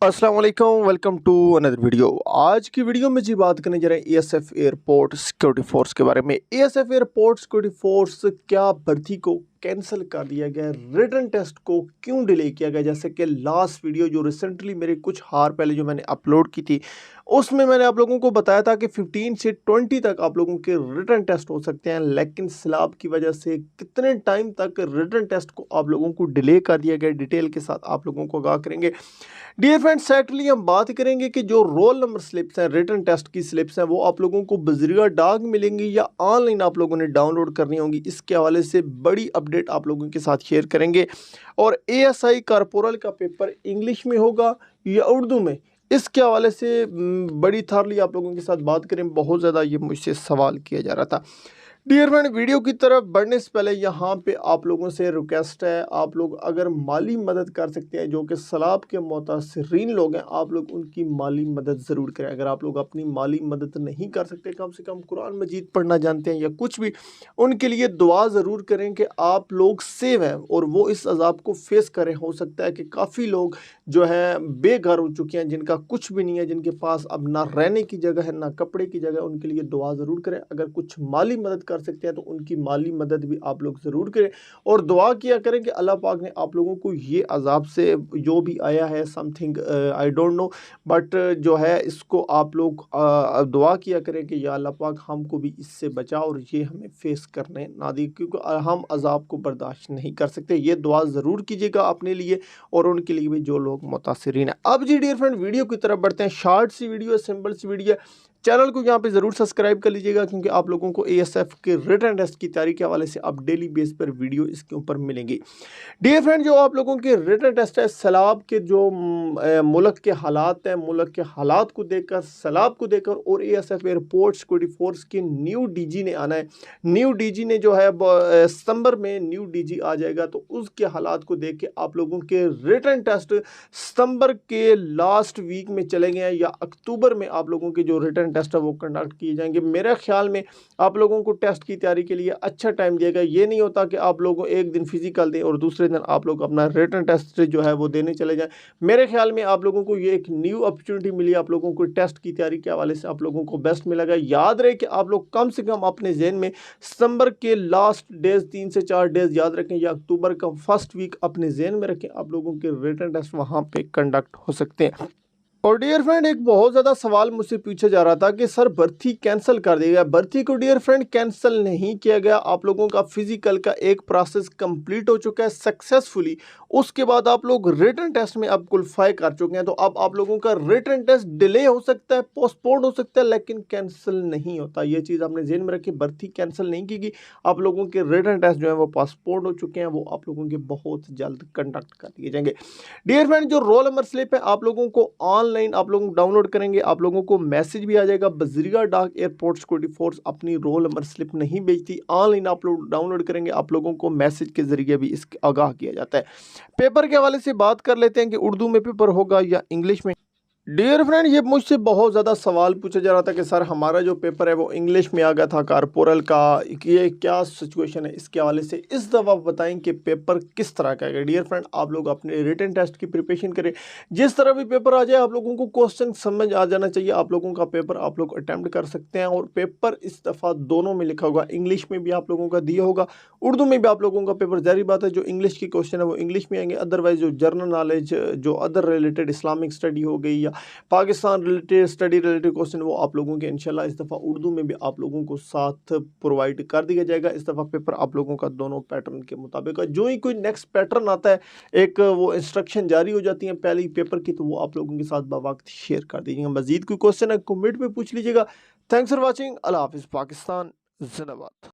अस्सलाम वालेकुम, welcome to another video. आज की वीडियो में जी बात करने जा रहे हैं एएसएफ एयरपोर्ट सिक्योरिटी फोर्स के बारे में। एएसएफ एयरपोर्ट सिक्योरिटी फोर्स क्या भर्ती को कैंसिल कर दिया गया, रिटन टेस्ट को क्यों डिले किया गया। जैसे कि लास्ट वीडियो जो रिसेंटली मेरे कुछ हार पहले जो मैंने अपलोड की थी, उसमें मैंने आप लोगों को बताया था कि 15 से 20 तक आप लोगों के रिटन टेस्ट हो सकते हैं, लेकिन सैलाब की वजह से कितने टाइम तक रिटन टेस्ट को आप लोगों को डिले कर दिया गया, डिटेल के साथ आप लोगों को आगाह करेंगे। डियर फ्रेंड्स, एक्चुअली हम बात करेंगे कि जो रोल नंबर स्लिप्स हैं, रिटन टेस्ट की स्लिप्स हैं, वो आप लोगों को बजरिया डाक मिलेंगी या ऑनलाइन आप लोगों ने डाउनलोड करनी होंगी। इसके हवाले से बड़ी अपडेट आप लोगों के साथ शेयर करेंगे। और एएसआई कारपोरल का पेपर इंग्लिश में होगा या उर्दू में, इसके हवाले से बड़ी थारली आप लोगों के साथ बात करें। बहुत ज़्यादा ये मुझसे सवाल किया जा रहा था। डियर फ्रेंड, वीडियो की तरफ बढ़ने से पहले यहाँ पे आप लोगों से रिक्वेस्ट है, आप लोग अगर माली मदद कर सकते हैं, जो कि सैलाब के मुतासरीन लोग हैं, आप लोग उनकी माली मदद ज़रूर करें। अगर आप लोग अपनी माली मदद नहीं कर सकते, कम से कम कुरान मजीद पढ़ना जानते हैं या कुछ भी, उनके लिए दुआ ज़रूर करें कि आप लोग सेव हैं और वो इस अजाब को फेस करें। हो सकता है कि काफ़ी लोग जो है बेघर हो चुके हैं, जिनका कुछ भी नहीं है, जिनके पास अब ना रहने की जगह है ना कपड़े की जगह, उनके लिए दुआ ज़रूर करें। अगर कुछ माली मदद कर सकते हैं तो उनकी माली मदद भी आप लोग ज़रूर करें और दुआ किया करें कि अल्लाह पाक ने आप लोगों को ये अजाब से जो भी आया है, something I don't know, but जो है इसको आप लोग दुआ किया करें कि या अल्लाह पाक हमको भी इससे बचा और ये हमें फेस करने ना दी, क्योंकि हम अजाब को बर्दाश्त नहीं कर सकते। ये दुआ ज़रूर कीजिएगा अपने लिए और उनके लिए भी जो लोग मुतासिरीन हैं। अब जी डियर फ्रेंड, वीडियो की तरफ बढ़ते हैं। शॉर्ट सी वीडियो है, सिंपल सी वीडियो है। चैनल को यहाँ पे ज़रूर सब्सक्राइब कर लीजिएगा, क्योंकि आप लोगों को एएसएफ के रिटन टेस्ट की तैयारी के हवाले से अब डेली बेस पर वीडियो इसके ऊपर मिलेंगी। डियर फ्रेंड, जो आप लोगों के रिटन टेस्ट है, सैलाब के जो मुल्क के हालात हैं, मुल्क के हालात को देखकर, सैलाब को देखकर, और एएसएफ एयरपोर्ट सिक्योरिटी फोर्स के न्यू डीजी ने आना है। न्यू डीजी ने जो है सितंबर में न्यू डीजी आ जाएगा, तो उसके हालात को देख के आप लोगों के रिटन टेस्ट सितंबर के लास्ट वीक में चले गए हैं या अक्टूबर में आप लोगों के जो रिटन टेस्ट है वो कंडक्ट किए जाएंगे। मेरे ख्याल में आप लोगों को टेस्ट की तैयारी के लिए अच्छा टाइम दिया गया। ये नहीं होता कि आप लोगों एक दिन फिजिकल दें और दूसरे दिन आप लोग अपना रिटन टेस्ट जो है वो देने चले जाएं। मेरे ख्याल में आप लोगों को ये एक न्यू अपॉर्चुनिटी मिली। आप लोगों को टेस्ट की तैयारी के हवाले से आप लोगों को बेस्ट मिलेगा। याद रहे कि आप लोग कम से कम अपने ज़हन में सितंबर के लास्ट डेज 3 से 4 डेज याद रखें, या अक्टूबर का फर्स्ट वीक अपने ज़हन में रखें। आप लोगों के रिटन टेस्ट वहाँ पे कंडक्ट हो सकते हैं। और डियर फ्रेंड, एक बहुत ज़्यादा सवाल मुझसे पूछा जा रहा था कि सर भर्ती कैंसिल कर दिया गया। भर्ती को डियर फ्रेंड कैंसिल नहीं किया गया। आप लोगों का फिजिकल का एक प्रोसेस कंप्लीट हो चुका है सक्सेसफुली। उसके बाद आप लोग रिटन टेस्ट में अब क्वालिफाई कर चुके हैं, तो अब आप लोगों का रिटन टेस्ट डिले हो सकता है, पोस्टपोन हो सकता है, लेकिन कैंसिल नहीं होता। ये चीज़ आपने ज़हन में रखी। भर्ती कैंसिल नहीं की गई। आप लोगों के रिटन टेस्ट जो है वो पोस्टपोन हो चुके हैं, वो आप लोगों के बहुत जल्द कंडक्ट कर दिए जाएंगे। डियर फ्रेंड, जो रोल नंबर स्लिप है आप लोगों को ऑनलाइन आप लोग डाउनलोड करेंगे, आप लोगों को मैसेज भी आ जाएगा। बजरिया डाक एयरपोर्ट सिक्योरिटी फोर्स अपनी रोल नंबर स्लिप नहीं बेचती। ऑनलाइन आप लोग डाउनलोड करेंगे, आप लोगों को मैसेज के जरिए भी इसके आगाह किया जाता है। पेपर के हवाले से बात कर लेते हैं कि उर्दू में पेपर होगा या इंग्लिश में। डियर फ्रेंड, ये मुझसे बहुत ज़्यादा सवाल पूछा जा रहा था कि सर हमारा जो पेपर है वो इंग्लिश में आ गया था कारपोरल का, ये क्या सिचुएशन है। इसके हवाले से इस दफ़ा बताएं कि पेपर किस तरह का है। डियर फ्रेंड, आप लोग अपने रिटन टेस्ट की प्रिपरेशन करें। जिस तरह भी पेपर आ जाए आप लोगों को क्वेश्चन समझ आ जाना चाहिए। आप लोगों का पेपर आप लोग अटैम्प्ट कर सकते हैं। और पेपर इस दफ़ा दोनों में लिखा होगा, इंग्लिश में भी आप लोगों का दिया होगा, उर्दू में भी आप लोगों का पेपर। जारी बात है, जो इंग्लिश की क्वेश्चन है वो इंग्लिश में आएंगे, अदरवाइज जो जनरल नॉलेज, जो अदर रिलेटेड इस्लामिक स्टडी हो गई या Pakistan related study related question, वो आप लोगों के इंशाल्लाह इस दफ़ा उर्दू में भी आप लोगों को साथ प्रोवाइड कर दिया जाएगा। इस दफ़ा पेपर आप लोगों का दोनों पैटर्न के मुताबिक, जो ही कोई नेक्स्ट पैटर्न आता है, एक वो इंस्ट्रक्शन जारी हो जाती है पहले ही पेपर की, तो वो आप लोगों के साथ बवक्त शेयर कर दीजिएगा। मजीद कोई क्वेश्चन है कमेंट में पूछ लीजिएगा। Thanks for watching. अल्लाह हाफिज़। पाकिस्तान जिंदाबाद।